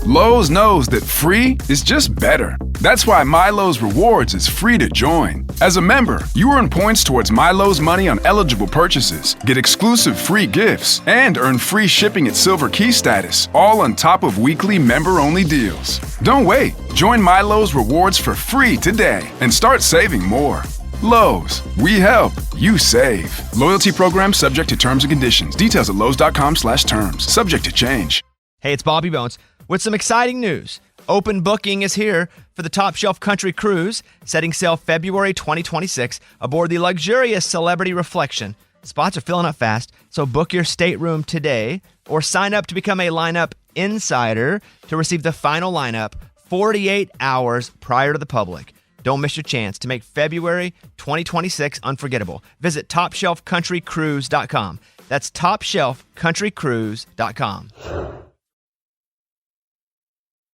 Lowe's knows that free is just better. That's why MyLowe's Rewards is free to join. As a member, you earn points towards MyLowe's money on eligible purchases, get exclusive free gifts, and earn free shipping at Silver Key status, all on top of weekly member-only deals. Don't wait. Join MyLowe's Rewards for free today and start saving more. Lowe's, we help, you save. Loyalty program subject to terms and conditions. Details at lowes.com/terms. Subject to change. Hey, it's Bobby Bones with some exciting news. Open booking is here for the Top Shelf Country Cruise, setting sail February 2026 aboard the luxurious Celebrity Reflection. Spots are filling up fast, so book your stateroom today or sign up to become a lineup insider to receive the final lineup 48 hours prior to the public. Don't miss your chance to make February 2026 unforgettable. Visit TopShelfCountryCruise.com. That's TopShelfCountryCruise.com.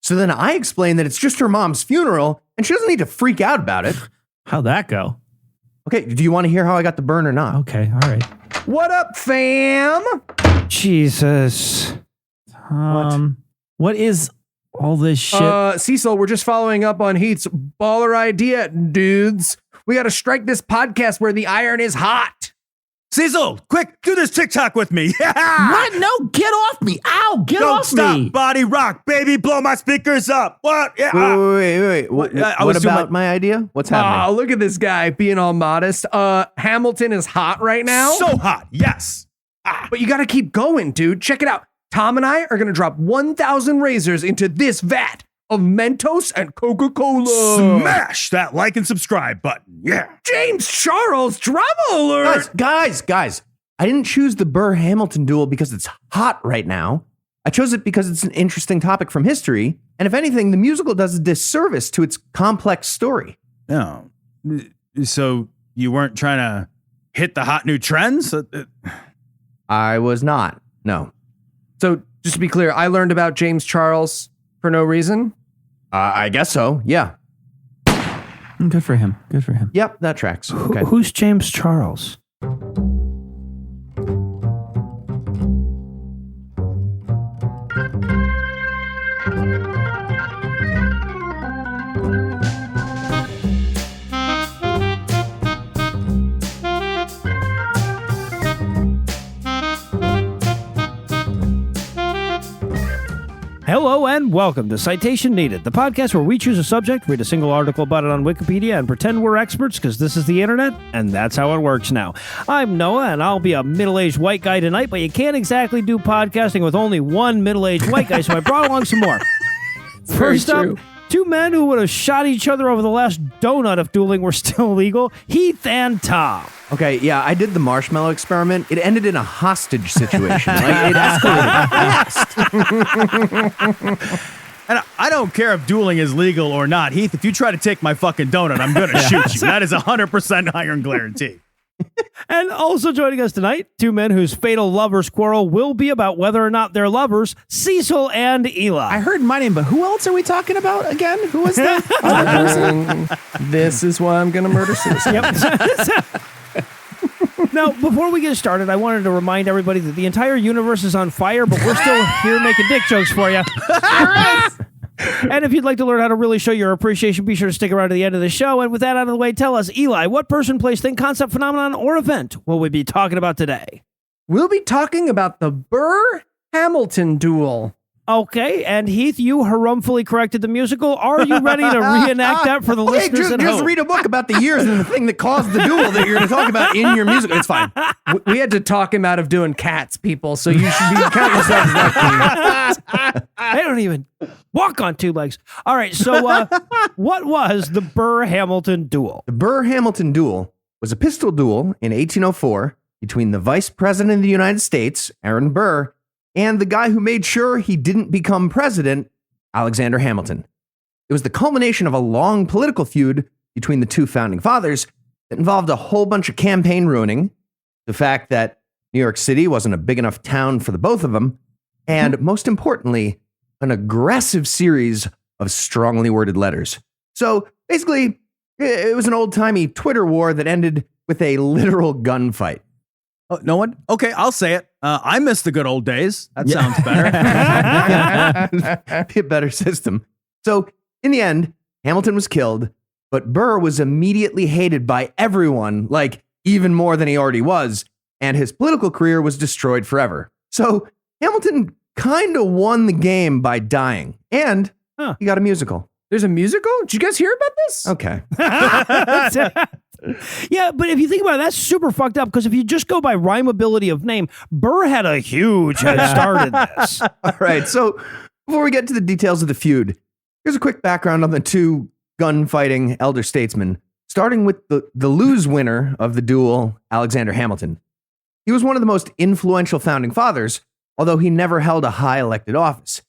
So then I explained that it's just her mom's funeral and she doesn't need to freak out about it. How'd that go? Okay, do you want to hear how I got the burn or not? Okay, all right. What up, fam? Jesus. What is all this shit? Cecil, we're just following up on Heath's baller idea, dudes. We got to strike this podcast where the iron is hot. Cecil, quick, do this TikTok with me. What? No, get off me. Ow, get Don't off stop, me. body rock, baby, blow my speakers up. What? Yeah. Wait. What about my idea? What's happening? Oh, look at this guy being all modest. Hamilton is hot right now. So hot, yes. But you got to keep going, dude. Check it out. Tom and I are going to drop 1,000 razors into this vat of Mentos and Coca-Cola. Smash that like and subscribe button. Yeah. James Charles, drama alert. Guys. I didn't choose the Burr-Hamilton Duel because it's hot right now. I chose it because it's an interesting topic from history. And if anything, the musical does a disservice to its complex story. Oh. So you weren't trying to hit the hot new trends? I was not. No. So just to be clear, I learned about James Charles for no reason. I guess so. Yeah. Good for him. Yep, that tracks. Okay. Who's James Charles? Hello and welcome to Citation Needed, the podcast where we choose a subject, read a single article about it on Wikipedia, and pretend we're experts because this is the internet, and that's how it works now. I'm Noah, and I'll be a middle-aged white guy tonight, but you can't exactly do podcasting with only one middle-aged white guy, so I brought along some more. First up, two men who would have shot each other over the last donut if dueling were still legal, Heath and Tom. Okay, yeah, I did the marshmallow experiment. It ended in a hostage situation. It escalated fast. And I don't care if dueling is legal or not. Heath, if you try to take my fucking donut, I'm going to shoot you. That is 100% iron guarantee. And also joining us tonight, two men whose fatal lovers quarrel will be about whether or not they're lovers, Cecil and Eli. I heard my name, but who else are we talking about again? Who was that other person? This is why I'm going to murder Cecil. Yep. Now, before we get started, I wanted to remind everybody that the entire universe is on fire, but we're still here making dick jokes for you. And if you'd like to learn how to really show your appreciation, be sure to stick around to the end of the show. And with that out of the way, tell us, Eli, what person, place, thing, concept, phenomenon, or event will we be talking about today? We'll be talking about the Burr-Hamilton Duel. Okay, and Heath, you harumphily corrected the musical. Are you ready to reenact that for the listeners at home? Just read a book about the years and the thing that caused the duel that you're going to talk about in your musical. It's fine. We had to talk him out of doing Cats, people, so you should be counting yourselves lucky. I don't even walk on two legs. All right, so what was the Burr-Hamilton Duel? The Burr-Hamilton Duel was a pistol duel in 1804 between the Vice President of the United States, Aaron Burr, and the guy who made sure he didn't become president, Alexander Hamilton. It was the culmination of a long political feud between the two founding fathers that involved a whole bunch of campaign ruining, the fact that New York City wasn't a big enough town for the both of them, and most importantly, an aggressive series of strongly worded letters. So basically, it was an old-timey Twitter war that ended with a literal gunfight. Oh, no one? Okay, I'll say it. I miss the good old days. That sounds better. Be a better system. So in the end, Hamilton was killed, but Burr was immediately hated by everyone, like even more than he already was, and his political career was destroyed forever. So Hamilton kind of won the game by dying, and he got a musical. There's a musical? Did you guys hear about this? Okay. Yeah, but if you think about it, that's super fucked up because if you just go by rhymability of name, Burr had a huge head start in this. All right, so before we get to the details of the feud, here's a quick background on the two gunfighting elder statesmen, starting with the lose winner of the duel, Alexander Hamilton. He was one of the most influential founding fathers, although he never held a high elected office.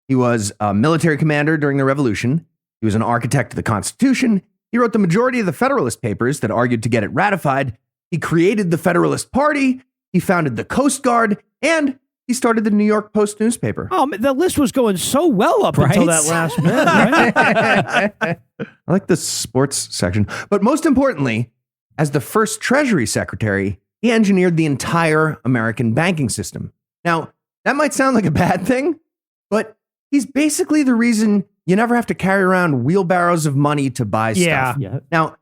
He was a military commander during the Revolution. He was an architect of the Constitution. He wrote the majority of the Federalist Papers that argued to get it ratified. He created the Federalist Party. He founded the Coast Guard, and he started the New York Post newspaper. Oh, the list was going so well up until that last minute, right? I like the sports section. But most importantly, as the first Treasury Secretary, he engineered the entire American banking system. Now, that might sound like a bad thing, but he's basically the reason you never have to carry around wheelbarrows of money to buy stuff. Yeah. Now,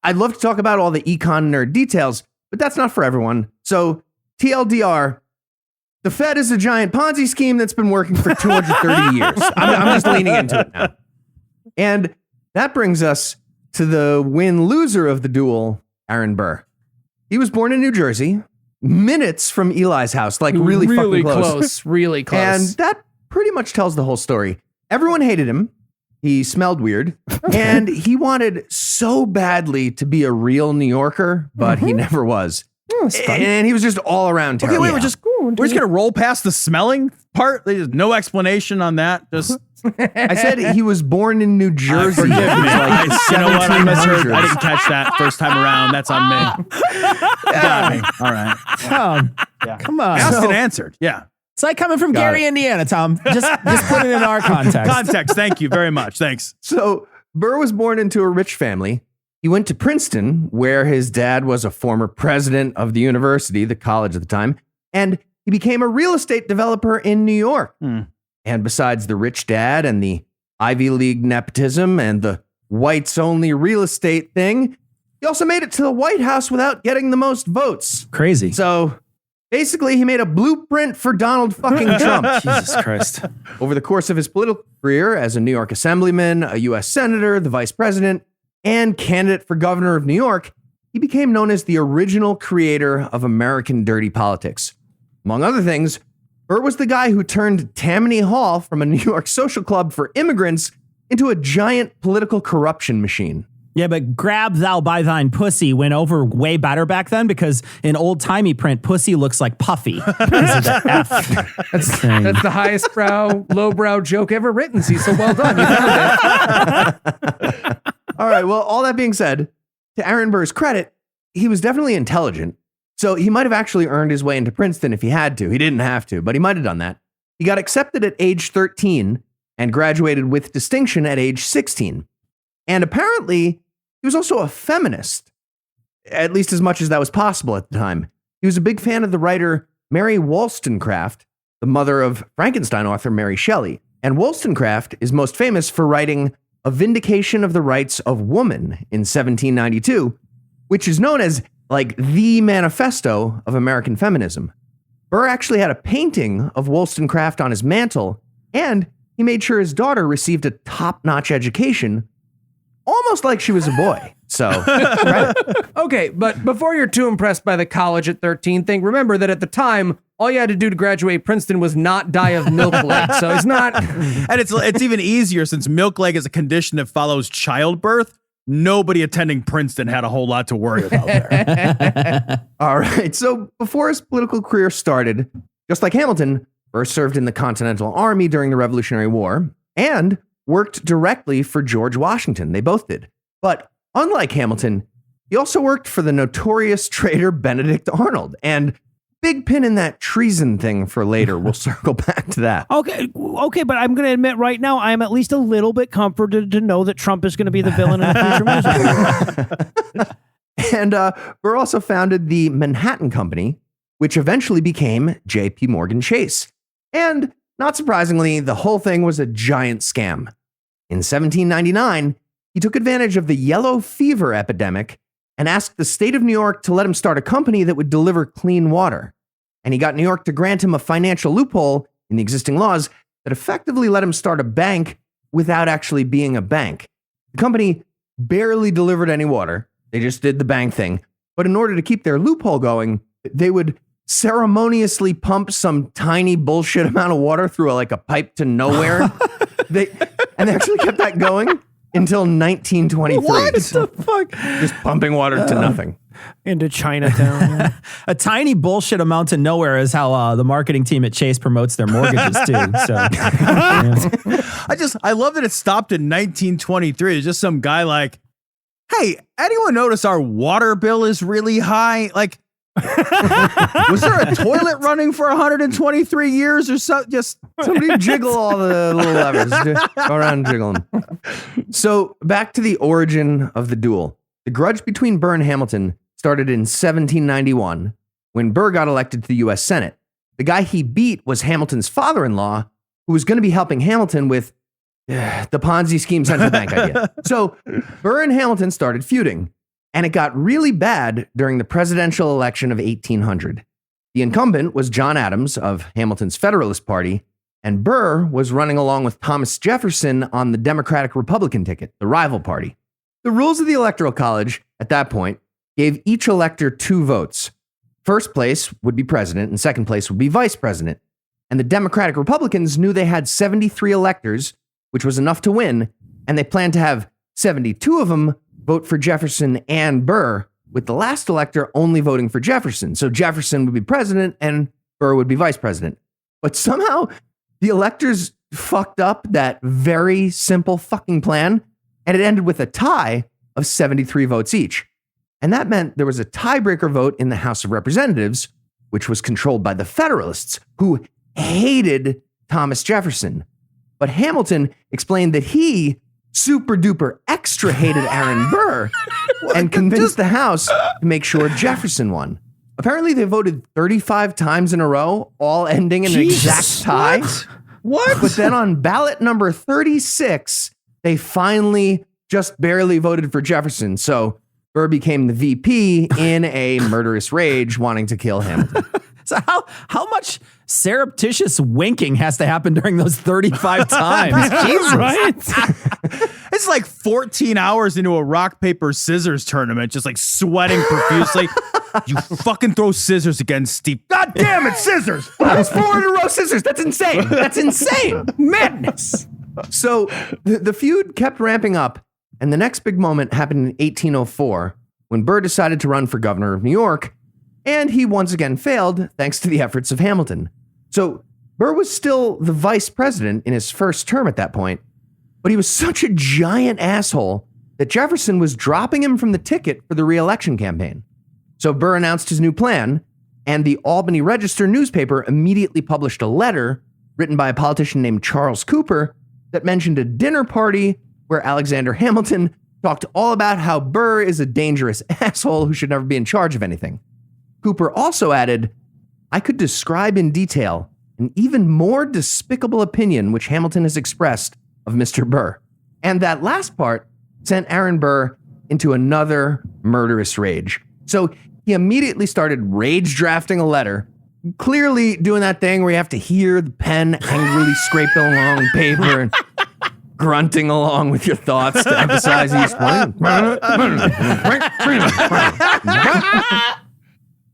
I'd love to talk about all the econ nerd details, but that's not for everyone. So, TLDR, the Fed is a giant Ponzi scheme that's been working for 230 years. I'm just leaning into it now. And that brings us to the win-loser of the duel, Aaron Burr. He was born in New Jersey, minutes from Eli's house, like really fucking close. Really close. And that pretty much tells the whole story. Everyone hated him. He smelled weird. And he wanted so badly to be a real New Yorker, but he never was. And he was just all around terrible. Okay, wait, we're just gonna roll past the smelling part. There's no explanation on that. Just I said he was born in New Jersey. forgive me. Like You know what? I misheard. 1700s. I didn't catch that first time around. That's on me. Got me. All right. Tom, come on. Asked and answered. Yeah. It's like coming from Got Gary, it. Indiana, Tom. Just put it in our context. Context. Thank you very much. Thanks. So Burr was born into a rich family. He went to Princeton, where his dad was a former president of the university, the college at the time, and he became a real estate developer in New York. And besides the rich dad and the Ivy League nepotism and the whites-only real estate thing, he also made it to the White House without getting the most votes. Crazy. So basically, he made a blueprint for Donald fucking Trump. Jesus Christ. Over the course of his political career as a New York assemblyman, a U.S. senator, the vice president, and candidate for governor of New York, he became known as the original creator of American dirty politics. Among other things, Burr was the guy who turned Tammany Hall from a New York social club for immigrants into a giant political corruption machine. Yeah, but grab thou by thine pussy went over way better back then because in old-timey print, pussy looks like puffy. Because of the F. That's the highest brow, lowbrow joke ever written. See, so well done. You found it. All right, well, all that being said, to Aaron Burr's credit, he was definitely intelligent. So he might have actually earned his way into Princeton if he had to. He didn't have to, but he might have done that. He got accepted at age 13 and graduated with distinction at age 16. And apparently, he was also a feminist, at least as much as that was possible at the time. He was a big fan of the writer Mary Wollstonecraft, the mother of Frankenstein author Mary Shelley. And Wollstonecraft is most famous for writing A Vindication of the Rights of Woman in 1792, which is known as like the manifesto of American feminism. Burr actually had a painting of Wollstonecraft on his mantle, and he made sure his daughter received a top-notch education, almost like she was a boy. So, right? Okay, but before you're too impressed by the college at 13 thing, remember that at the time, all you had to do to graduate Princeton was not die of milk leg. So it's not. And it's even easier since milk leg is a condition that follows childbirth. Nobody attending Princeton had a whole lot to worry about there. All right. So before his political career started, just like Hamilton, Burr served in the Continental Army during the Revolutionary War and worked directly for George Washington. They both did. But unlike Hamilton, he also worked for the notorious traitor Benedict Arnold. And big pin in that treason thing for later. We'll circle back to that. Okay, but I'm going to admit right now, I am at least a little bit comforted to know that Trump is going to be the villain in the future movie. And Burr also founded the Manhattan Company, which eventually became JP Morgan Chase. And not surprisingly, the whole thing was a giant scam. In 1799, he took advantage of the yellow fever epidemic and asked the state of New York to let him start a company that would deliver clean water. And he got New York to grant him a financial loophole in the existing laws that effectively let him start a bank without actually being a bank. The company barely delivered any water. They just did the bank thing. But in order to keep their loophole going, they would ceremoniously pump some tiny bullshit amount of water through a pipe to nowhere. They actually kept that going until 1923. What the fuck? Just pumping water to nothing. Into Chinatown. A tiny bullshit amount to nowhere is how the marketing team at Chase promotes their mortgages too. So, I love that it stopped in 1923. It's just some guy like, hey, anyone notice our water bill is really high? Like, was there a toilet running for 123 years or so? Just somebody jiggle all the little levers. Go around and jiggle them. So back to the origin of the duel. The grudge between Burr and Hamilton started in 1791 when Burr got elected to the U.S. Senate. The guy he beat was Hamilton's father-in-law, who was going to be helping Hamilton with the Ponzi scheme central bank idea. So Burr and Hamilton started feuding, and it got really bad during the presidential election of 1800. The incumbent was John Adams of Hamilton's Federalist Party, and Burr was running along with Thomas Jefferson on the Democratic-Republican ticket, the rival party. The rules of the Electoral College at that point gave each elector 2 votes. First place would be president, and second place would be vice president. And the Democratic Republicans knew they had 73 electors, which was enough to win, and they planned to have 72 of them vote for Jefferson and Burr, with the last elector only voting for Jefferson. So Jefferson would be president and Burr would be vice president. But somehow the electors fucked up that very simple fucking plan, and it ended with a tie of 73 votes each. And that meant there was a tiebreaker vote in the House of Representatives, which was controlled by the Federalists, who hated Thomas Jefferson. But Hamilton explained that he super duper extra hated Aaron Burr and convinced the House to make sure Jefferson won. Apparently they voted 35 times in a row, all ending in an exact tie. What? But then on ballot number 36, they finally just barely voted for Jefferson. So Burr became the VP in a murderous rage, wanting to kill Hamilton. so how much surreptitious winking has to happen during those 35 times? Jesus. Right? It's like 14 hours into a rock, paper, scissors tournament, just like sweating profusely. You fucking throw scissors again, Steve. God damn it, scissors! That was 4 in a row scissors. That's insane. That's insane. Madness. So the feud kept ramping up, and the next big moment happened in 1804 when Burr decided to run for governor of New York, and he once again failed thanks to the efforts of Hamilton. So Burr was still the vice president in his first term at that point, but he was such a giant asshole that Jefferson was dropping him from the ticket for the re-election campaign. So Burr announced his new plan, and the Albany Register newspaper immediately published a letter written by a politician named Charles Cooper that mentioned a dinner party where Alexander Hamilton talked all about how Burr is a dangerous asshole who should never be in charge of anything. Cooper also added, I could describe in detail an even more despicable opinion which Hamilton has expressed of Mr. Burr. And that last part sent Aaron Burr into another murderous rage. So he immediately started rage drafting a letter, clearly doing that thing where you have to hear the pen angrily scraping along paper and grunting along with your thoughts to emphasize each point.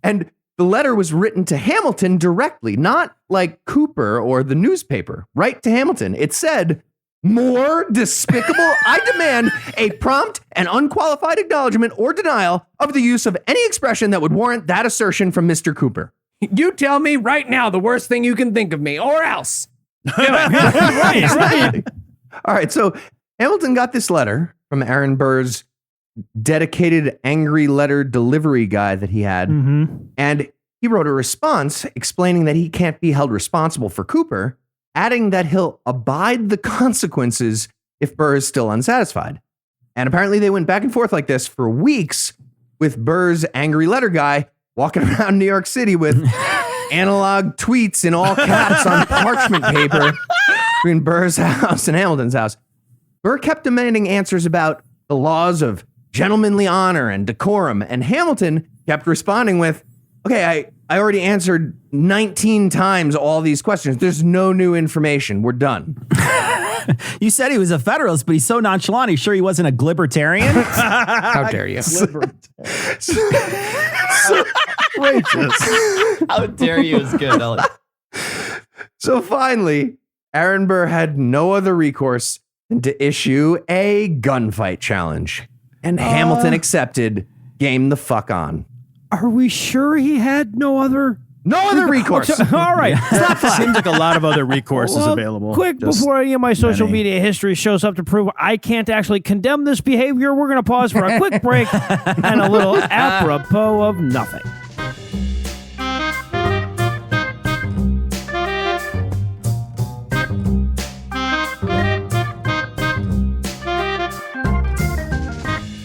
And the letter was written to Hamilton directly, not like Cooper or the newspaper, right to Hamilton. It said, more despicable, I demand a prompt and unqualified acknowledgement or denial of the use of any expression that would warrant that assertion from Mr. Cooper. You tell me right now the worst thing you can think of me, or else. Right. All right, so Hamilton got this letter from Aaron Burr's dedicated angry letter delivery guy that he had, and he wrote a response explaining that he can't be held responsible for Cooper, adding that he'll abide the consequences if Burr is still unsatisfied. And apparently they went back and forth like this for weeks, with Burr's angry letter guy walking around New York City with analog tweets in all caps on parchment paper between Burr's house and Hamilton's house. Burr kept demanding answers about the laws of gentlemanly honor and decorum, and Hamilton kept responding with, okay, I already answered 19 times all these questions. There's no new information. We're done. You said he was a Federalist, but he's so nonchalant. He's sure he wasn't a Glibertarian? How dare you? How dare you is good. So finally, Aaron Burr had no other recourse than to issue a gunfight challenge. And Hamilton accepted. Game the fuck on. Are we sure he had no other? No other recourse. All right. Seems like a lot of other recourses Well, available. Quick, Just before any of my social many. media history shows up to prove I can't actually condemn this behavior, we're going to pause for a quick break and a little apropos of nothing.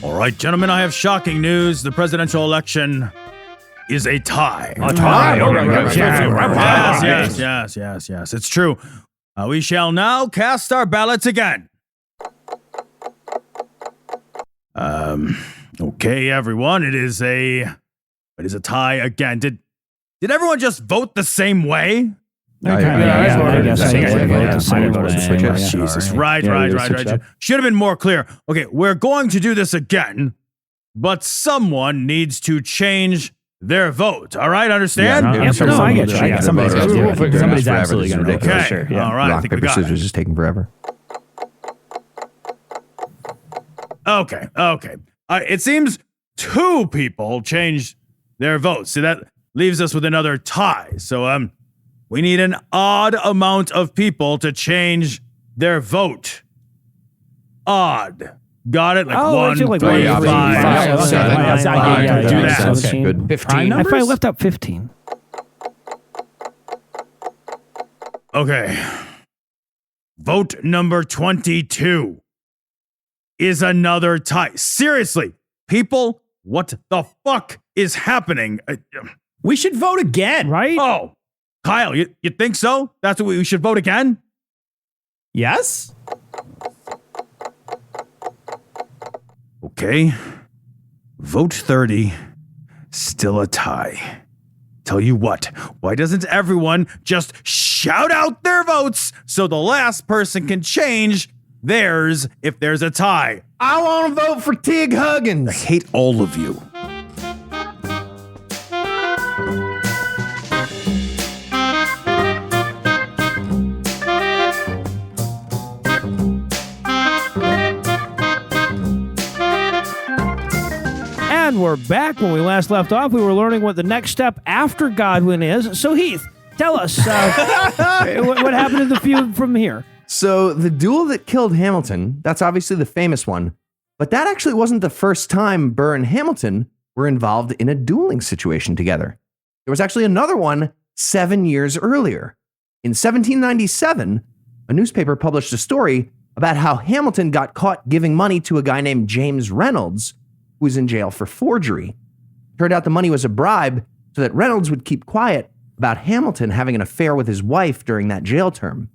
All right, gentlemen, I have shocking news. The presidential election is a tie. A tie? All right. Yes. It's true. We shall now cast our ballots again. Okay, everyone. It is a tie again. Did everyone just vote the same way? Jesus, right. Should have been more clear. Okay, we're going to do this again, but someone needs to change their vote. All right, understand? I get you. Somebody's absolutely going to do it. Okay, Sure, yeah. all right. I Rock, think we paper, got scissors it. is taking forever. Okay. It seems 2 people changed their votes, so that leaves us with another tie. So we need an odd amount of people to change their vote. Odd. Got it? Like 1, 3, 5. Do that. Okay, good. 15. If I left out 15. Okay. Vote number 22 is another tie. Seriously, people, what the fuck is happening? We should vote again. Right? Oh, Kyle, you think so? That's what we should vote again? Yes? Okay. Vote 30. Still a tie. Tell you what, why doesn't everyone just shout out their votes so the last person can change theirs if there's a tie? I want to vote for Tig Huggins. I hate all of you. And we're back. When we last left off, we were learning what the next step after Godwin is. So, Heath, tell us what happened in the feud from here. So the duel that killed Hamilton, that's obviously the famous one, but that actually wasn't the first time Burr and Hamilton were involved in a dueling situation together. There was actually another one 7 years earlier. In 1797, a newspaper published a story about how Hamilton got caught giving money to a guy named James Reynolds, who was in jail for forgery. Turned out the money was a bribe so that Reynolds would keep quiet about Hamilton having an affair with his wife during that jail term.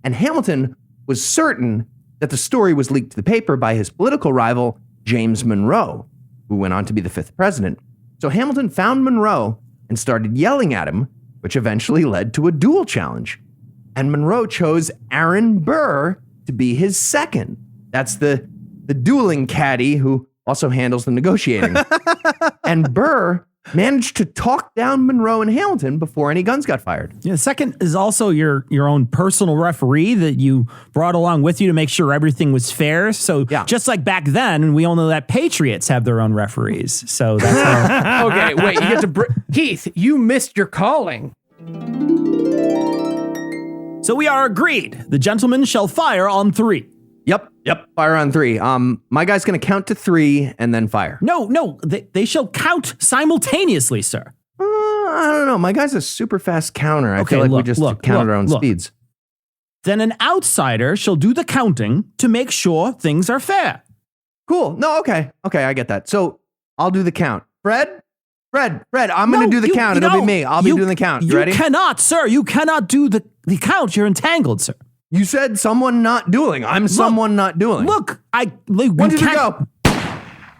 And Hamilton was certain that the story was leaked to the paper by his political rival, James Monroe, who went on to be the 5th president. So Hamilton found Monroe and started yelling at him, which eventually led to a duel challenge. And Monroe chose Aaron Burr to be his second. That's the dueling caddy who also handles the negotiating. And Burr managed to talk down Monroe and Hamilton before any guns got fired. Yeah, the second is also your own personal referee that you brought along with you to make sure everything was fair. So just like back then, we all know that Patriots have their own referees. So that's how. Okay, wait. You get to Heath. You missed your calling. So we are agreed. The gentleman shall fire on 3. Yep. Fire on 3. My guy's going to count to 3 and then fire. No, they shall count simultaneously, sir. I don't know. My guy's a super fast counter. I feel like we just counted our own speeds. Then an outsider shall do the counting to make sure things are fair. Cool. No, okay. Okay, I get that. So I'll do the count. Fred, Fred, I'm going to do the count. It'll be me. I'll be doing the count. You ready? You cannot, sir. You cannot do the count. You're entangled, sir. You said someone not dueling. I'm someone not dueling. Look, 1, 2, 3, go.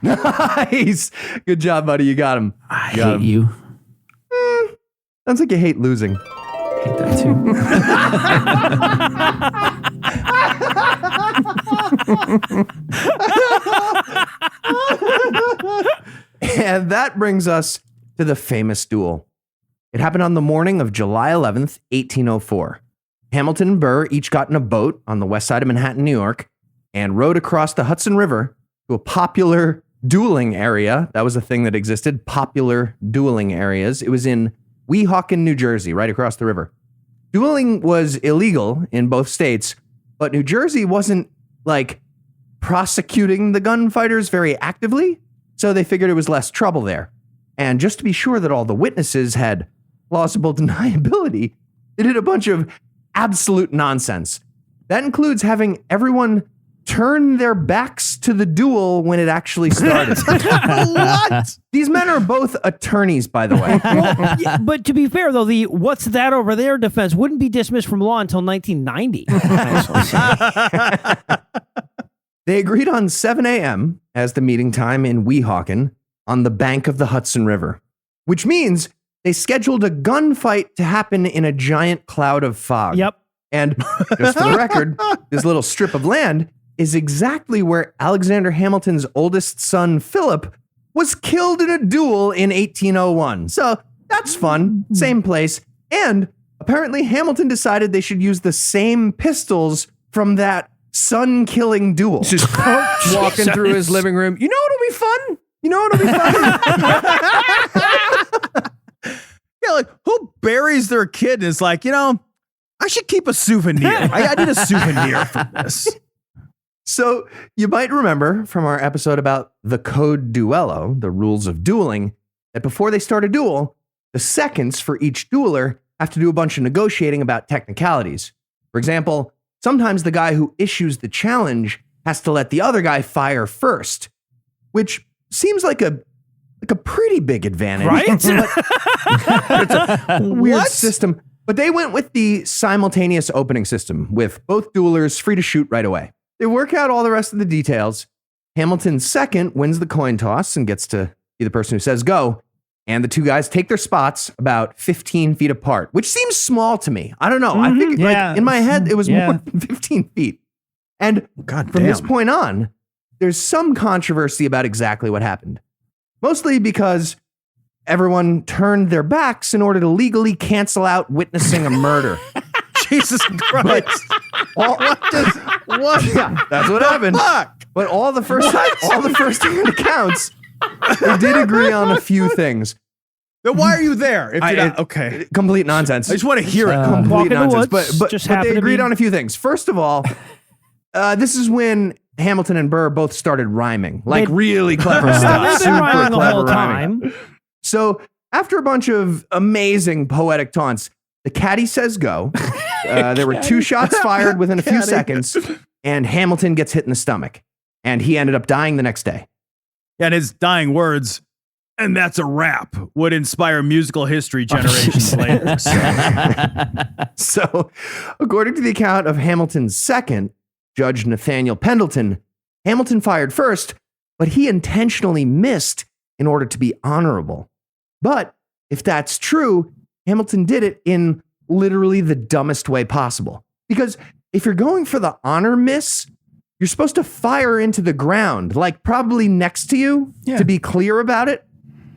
Nice. Good job, buddy. You got him. I hate you. Sounds like you hate losing. I hate that too. And that brings us to the famous duel. It happened on the morning of July 11th, 1804. Hamilton and Burr each got in a boat on the west side of Manhattan, New York, and rowed across the Hudson River to a popular dueling area. That was a thing that existed, popular dueling areas. It was in Weehawken, New Jersey, right across the river. Dueling was illegal in both states, but New Jersey wasn't like prosecuting the gunfighters very actively, so they figured it was less trouble there. And just to be sure that all the witnesses had plausible deniability, they did a bunch of absolute nonsense. That includes having everyone turn their backs to the duel when it actually started. What? These men are both attorneys, by the way. Well, yeah, but to be fair, though, the "what's that over there" defense wouldn't be dismissed from law until 1990. They agreed on 7 a.m. as the meeting time in Weehawken on the bank of the Hudson River, which means they scheduled a gunfight to happen in a giant cloud of fog. Yep. And just for the record, this little strip of land is exactly where Alexander Hamilton's oldest son, Philip, was killed in a duel in 1801. So that's fun. Same place. And apparently Hamilton decided they should use the same pistols from that son-killing duel. Just walking through his living room. You know what'll be fun? You know what'll be fun? Yeah, like who buries their kid and is like, I should keep a souvenir. I need a souvenir from this. So you might remember from our episode about the Code Duello, the rules of dueling, that before they start a duel, the seconds for each dueler have to do a bunch of negotiating about technicalities. For example, sometimes the guy who issues the challenge has to let the other guy fire first, which seems like a pretty big advantage. Right? It's a weird system. But they went with the simultaneous opening system, with both duelers free to shoot right away. They work out all the rest of the details. Hamilton's second wins the coin toss and gets to be the person who says go. And the two guys take their spots about 15 feet apart, which seems small to me. I don't know. I think in my head, it was more than 15 feet. And from this point on, there's some controversy about exactly what happened. Mostly because everyone turned their backs in order to legally cancel out witnessing a murder. Jesus Christ. What? Yeah, that's what happened. Fuck? But all the first-hand accounts, they did agree on a few things. Then why are you there? If you're not, okay. Complete nonsense. I just want to hear it. Complete nonsense. Woods, But they agreed on a few things. First of all, this is when Hamilton and Burr both started rhyming. Like really clever stuff. They've been Super rhyming the clever whole rhyming. time. So after a bunch of amazing poetic taunts, the caddy says go. There were 2 shots fired within a few seconds, and Hamilton gets hit in the stomach. And he ended up dying the next day. And his dying words, and that's a wrap, would inspire musical history generations later. So, according to the account of Hamilton's second, Judge Nathaniel Pendleton, Hamilton fired first, but he intentionally missed in order to be honorable. But if that's true, Hamilton did it in literally the dumbest way possible. Because if you're going for the honor miss, you're supposed to fire into the ground, like probably next to you, to be clear about it.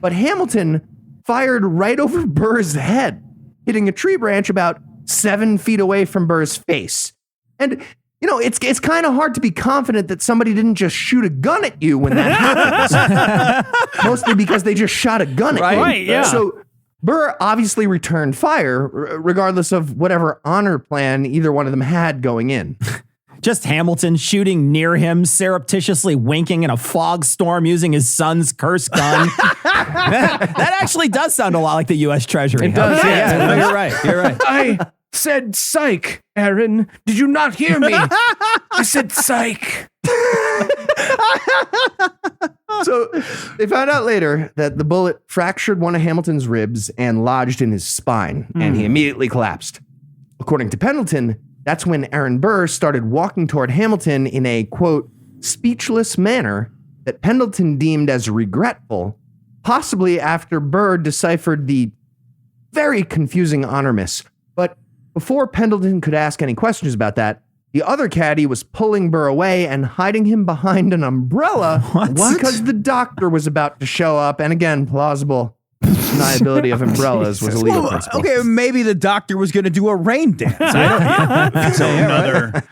But Hamilton fired right over Burr's head, hitting a tree branch about 7 feet away from Burr's face. And, it's kind of hard to be confident that somebody didn't just shoot a gun at you when that happens. Mostly because they just shot a gun at you. Right, yeah. So Burr obviously returned fire, regardless of whatever honor plan either one of them had going in. Just Hamilton shooting near him, surreptitiously winking in a fog storm using his son's cursed gun. that actually does sound a lot like the U.S. Treasury. It does, yeah. You're right. You're right. I said psych, Aaron. Did you not hear me? I said psych. So they found out later that the bullet fractured one of Hamilton's ribs and lodged in his spine, and he immediately collapsed. According to Pendleton, that's when Aaron Burr started walking toward Hamilton in a, quote, speechless manner that Pendleton deemed as regretful, possibly after Burr deciphered the very confusing honor miss. But before Pendleton could ask any questions about that, the other caddy was pulling Burr away and hiding him behind an umbrella because the doctor was about to show up. And again, plausible deniability of umbrellas was a legal principle. Okay, maybe the doctor was going to do a rain dance. I don't know. So another...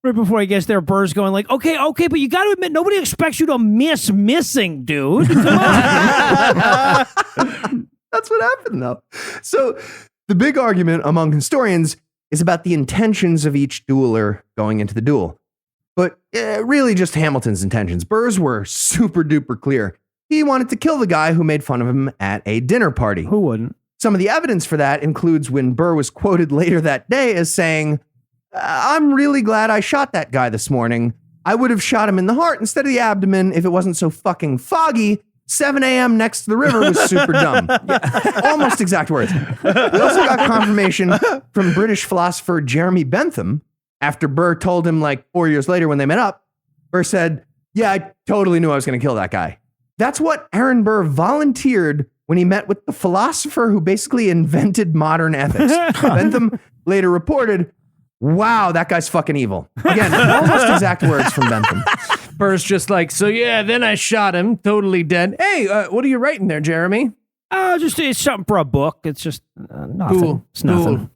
Right before he gets there, Burr's going like, okay, but you got to admit, nobody expects you to miss missing, dude. Come on. That's what happened, though. So the big argument among historians is about the intentions of each dueler going into the duel. But really just Hamilton's intentions. Burr's were super duper clear. He wanted to kill the guy who made fun of him at a dinner party. Who wouldn't? Some of the evidence for that includes when Burr was quoted later that day as saying, I'm really glad I shot that guy this morning. I would have shot him in the heart instead of the abdomen if it wasn't so fucking foggy. 7 a.m. next to the river was super dumb. Yeah, almost exact words. We also got confirmation from British philosopher Jeremy Bentham after Burr told him like 4 years later when they met up. Burr said, yeah, I totally knew I was going to kill that guy. That's what Aaron Burr volunteered when he met with the philosopher who basically invented modern ethics. Bentham later reported, wow, that guy's fucking evil. Again, almost exact words from Bentham. Burr's just like, so yeah, then I shot him, totally dead. Hey, what are you writing there, Jeremy? Just it's something for a book. It's just nothing. Cool. It's nothing.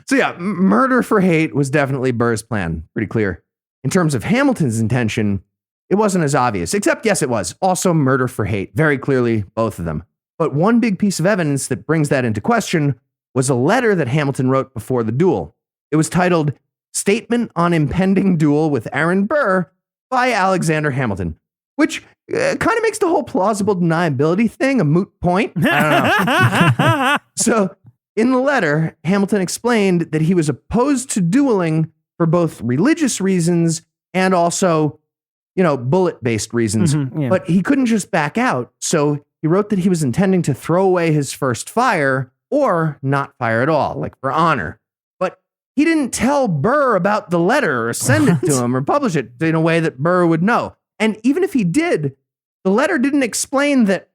So yeah, murder for hate was definitely Burr's plan. Pretty clear. In terms of Hamilton's intention, it wasn't as obvious, except yes, it was. Also murder for hate. Very clearly, both of them. But one big piece of evidence that brings that into question was a letter that Hamilton wrote before the duel. It was titled Statement on Impending Duel with Aaron Burr by Alexander Hamilton, which kind of makes the whole plausible deniability thing a moot point. I don't know. So in the letter, Hamilton explained that he was opposed to dueling for both religious reasons and also, bullet-based reasons. Mm-hmm, yeah. But he couldn't just back out. So he wrote that he was intending to throw away his first fire or not fire at all, like for honor. But he didn't tell Burr about the letter or send it to him or publish it in a way that Burr would know. And even if he did, the letter didn't explain that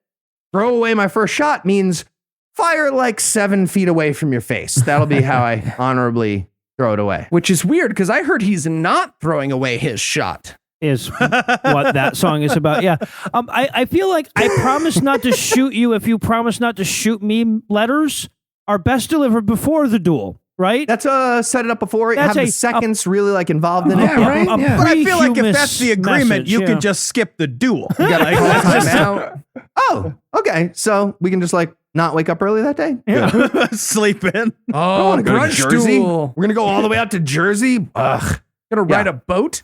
throw away my first shot means fire like 7 feet away from your face. That'll be how I honorably throw it away. Which is weird because I heard he's not throwing away his shot. Is what that song is about. Yeah. I feel like I promise not to shoot you if you promise not to shoot me letters are best delivered before the duel, right? That's set it up before. That's have the seconds really like involved in it. Yeah, right? But I feel like if that's the agreement, message, you yeah. can just skip the duel. You gotta call That's time just out. Oh, okay. So we can just like not wake up early that day? Yeah. Sleep in. I don't Oh, want to go to brunch Jersey. duel. We're going to go all the way out to Jersey. Ugh. Gonna ride a boat?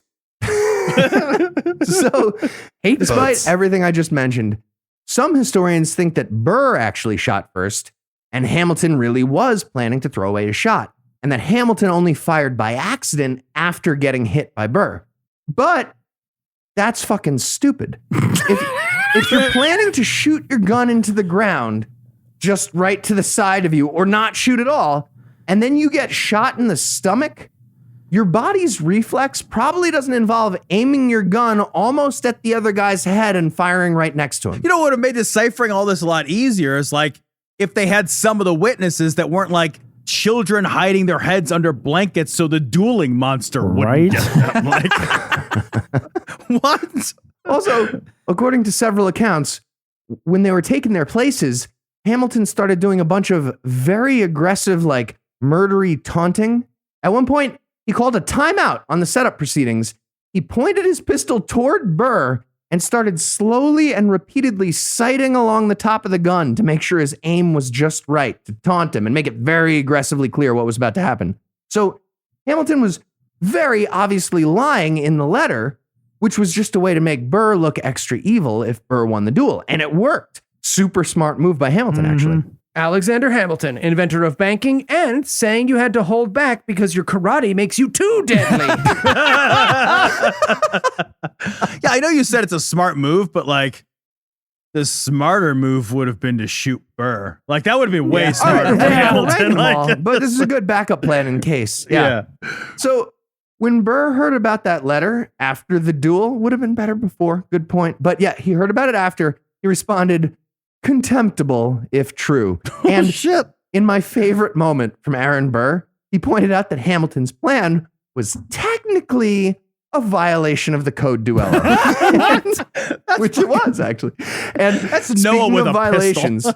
So, Hate despite boats. everything I just mentioned, some historians think that Burr actually shot first, and Hamilton really was planning to throw away his shot, and that Hamilton only fired by accident after getting hit by Burr. But that's fucking stupid. If you're planning to shoot your gun into the ground, just right to the side of you, or not shoot at all, and then you get shot in the stomach, your body's reflex probably doesn't involve aiming your gun almost at the other guy's head and firing right next to him. You know what would have made deciphering all this a lot easier is like if they had some of the witnesses that weren't like children hiding their heads under blankets so the dueling monster wouldn't get them. Like, what? Also, according to several accounts, when they were taking their places, Hamilton started doing a bunch of very aggressive, like murdery taunting. At one point, he called a timeout on the setup proceedings. He pointed his pistol toward Burr and started slowly and repeatedly sighting along the top of the gun to make sure his aim was just right, to taunt him and make it very aggressively clear what was about to happen. So Hamilton was very obviously lying in the letter, which was just a way to make Burr look extra evil if Burr won the duel. And it worked. Super smart move by Hamilton, actually. Alexander Hamilton, inventor of banking, and saying you had to hold back because your karate makes you too deadly. Yeah, I know you said it's a smart move, but like the smarter move would have been to shoot Burr. Like that would have been way smarter for Hamilton. But this is a good backup plan in case. Yeah. So when Burr heard about that letter after the duel, would have been better before. Good point. But yeah, he heard about it after. He responded, contemptible if true. And in my favorite moment from Aaron Burr, he pointed out that Hamilton's plan was technically a violation of the Code Duello. Which it was, actually. And that's Noah with a violations.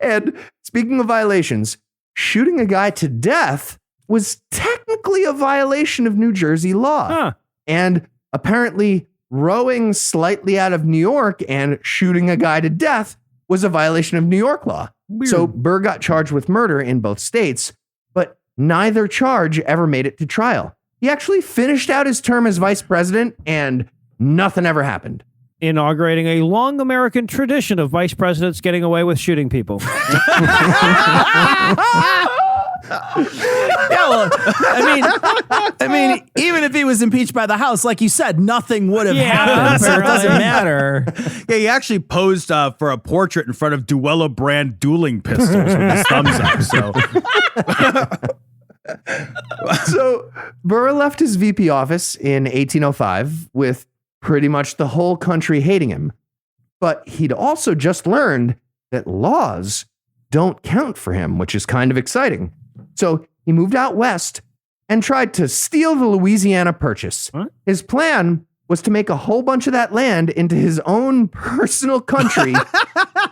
And speaking of violations, shooting a guy to death was technically a violation of New Jersey law. And apparently rowing slightly out of New York and shooting a guy to death was a violation of New York law. Weird. So Burr got charged with murder in both states, but neither charge ever made it to trial. He actually finished out his term as vice president and nothing ever happened. Inaugurating a long American tradition of vice presidents getting away with shooting people. Yeah, well, I mean, even if he was impeached by the House, like you said, nothing would have happened, so it doesn't matter. Yeah, he actually posed for a portrait in front of Duello brand dueling pistols with his thumbs up. So Burr left his VP office in 1805 with pretty much the whole country hating him. But he'd also just learned that laws don't count for him, which is kind of exciting. So he moved out west and tried to steal the Louisiana Purchase. What? His plan was to make a whole bunch of that land into his own personal country.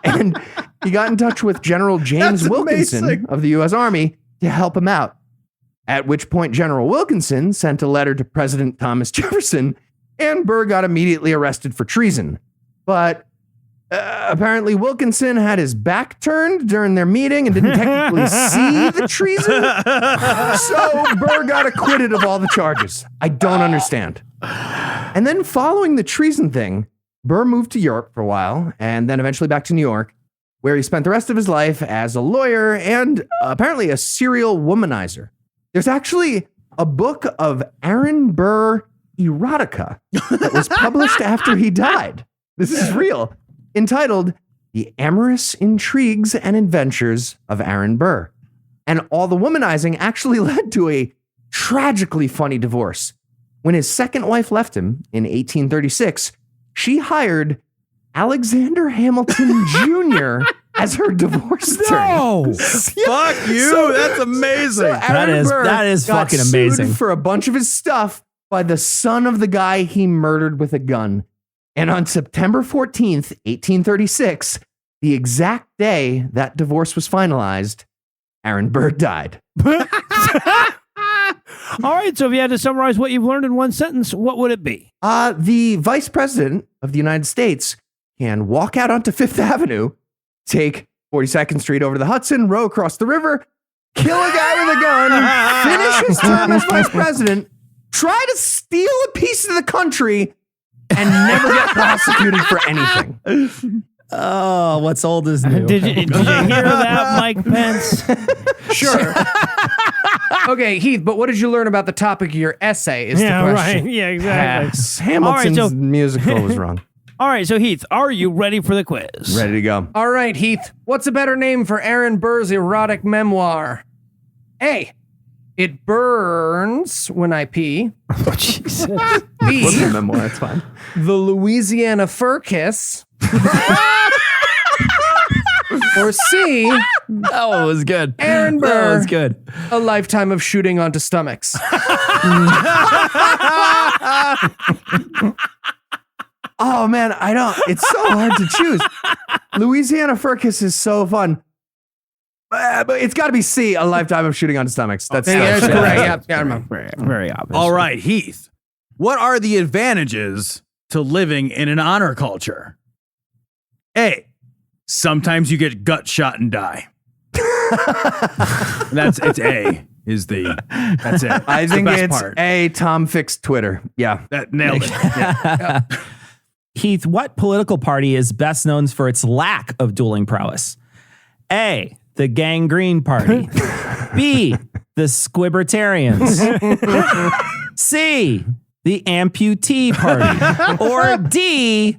And he got in touch with General James Wilkinson of the U.S. Army to help him out. At which point General Wilkinson sent a letter to President Thomas Jefferson, and Burr got immediately arrested for treason. But apparently Wilkinson had his back turned during their meeting and didn't technically see the treason. So Burr got acquitted of all the charges. I don't understand. And then following the treason thing, Burr moved to Europe for a while and then eventually back to New York, where he spent the rest of his life as a lawyer and apparently a serial womanizer. There's actually a book of Aaron Burr erotica that was published after he died. This is real. Entitled The Amorous Intrigues and Adventures of Aaron Burr. And all the womanizing actually led to a tragically funny divorce. When his second wife left him in 1836, she hired Alexander Hamilton Jr. as her divorce attorney. Fuck you. That's amazing. So that is fucking amazing. Sued for a bunch of his stuff by the son of the guy he murdered with a gun. And on September 14th, 1836, the exact day that divorce was finalized, Aaron Burr died. All right, so if you had to summarize what you've learned in one sentence, what would it be? The vice president of the United States can walk out onto Fifth Avenue, take 42nd Street over the Hudson, row across the river, kill a guy with a gun, finish his term as vice president, try to steal a piece of the country, and never get prosecuted for anything. Oh, what's old is new. Did you hear that, Mike Pence? Sure. Okay, Heath, but what did you learn about the topic of your essay is the question. Right. Yeah, exactly. Hamilton's musical was wrong. All right, so Heath, are you ready for the quiz? Ready to go. All right, Heath, what's a better name for Aaron Burr's erotic memoir? A, It Burns When I Pee. Oh, Jesus. B, What's the memoir? It's fine. The Louisiana Fur Kiss. Or C, That one was good. Aaron Burr. That was good. A Lifetime of Shooting Onto Stomachs. Oh, man, it's so hard to choose. Louisiana Fur Kiss is so fun. But it's got to be C, A Lifetime of Shooting Onto Stomachs. That's correct. Yeah, I remember. Very obvious. All right, Heath. What are the advantages to living in an honor culture? A, sometimes you get gut shot and die. That's it. I think the best it's part. A, Tom fixed Twitter. Yeah. That nailed it. Yeah. Heath, what political party is best known for its lack of dueling prowess? A, the Gangrene Party. B, the Squibbertarians. C, the Amputee Party. Or D,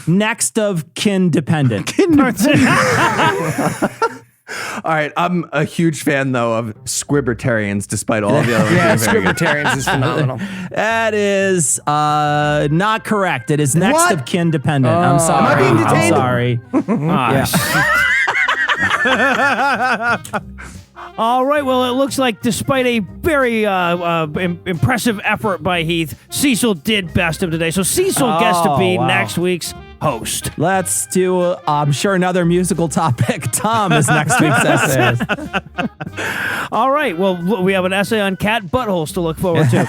next of kin dependent. All right, I'm a huge fan, though, of Squibbertarians, despite all the other. Yeah, Squibbertarians is phenomenal. That is not correct. It is next of kin dependent. I'm sorry. Am I being detained? I'm sorry. All right. Well, it looks like despite a very impressive effort by Heath, Cecil did best of today. So Cecil gets to be next week's host. Let's do, I'm sure, another musical topic. Tom is next week's essayist. All right. Well, we have an essay on cat buttholes to look forward to. All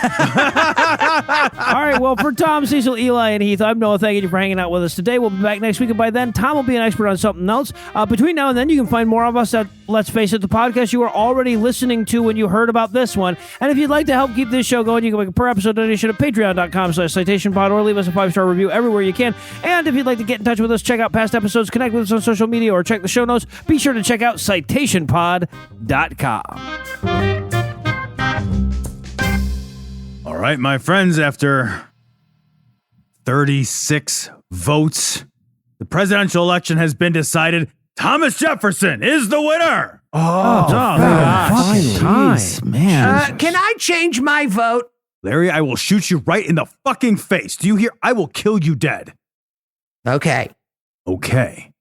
right. Well, for Tom, Cecil, Eli, and Heath, I'm Noah. Thank you for hanging out with us today. We'll be back next week, and by then, Tom will be an expert on something else. Between now and then, you can find more of us at Let's Face It, the podcast you were already listening to when you heard about this one. And if you'd like to help keep this show going, you can make a per episode donation at patreon.com/citationpod or leave us a 5-star review everywhere you can. And if you'd like to get in touch with us, check out past episodes, connect with us on social media, or check the show notes, be sure to check out citationpod.com. All right, my friends, after 36 votes, the presidential election has been decided. Thomas Jefferson is the winner. Jeez, man. Can I change my vote? Larry, I will shoot you right in the fucking face. Do you hear? I will kill you dead. Okay. Okay.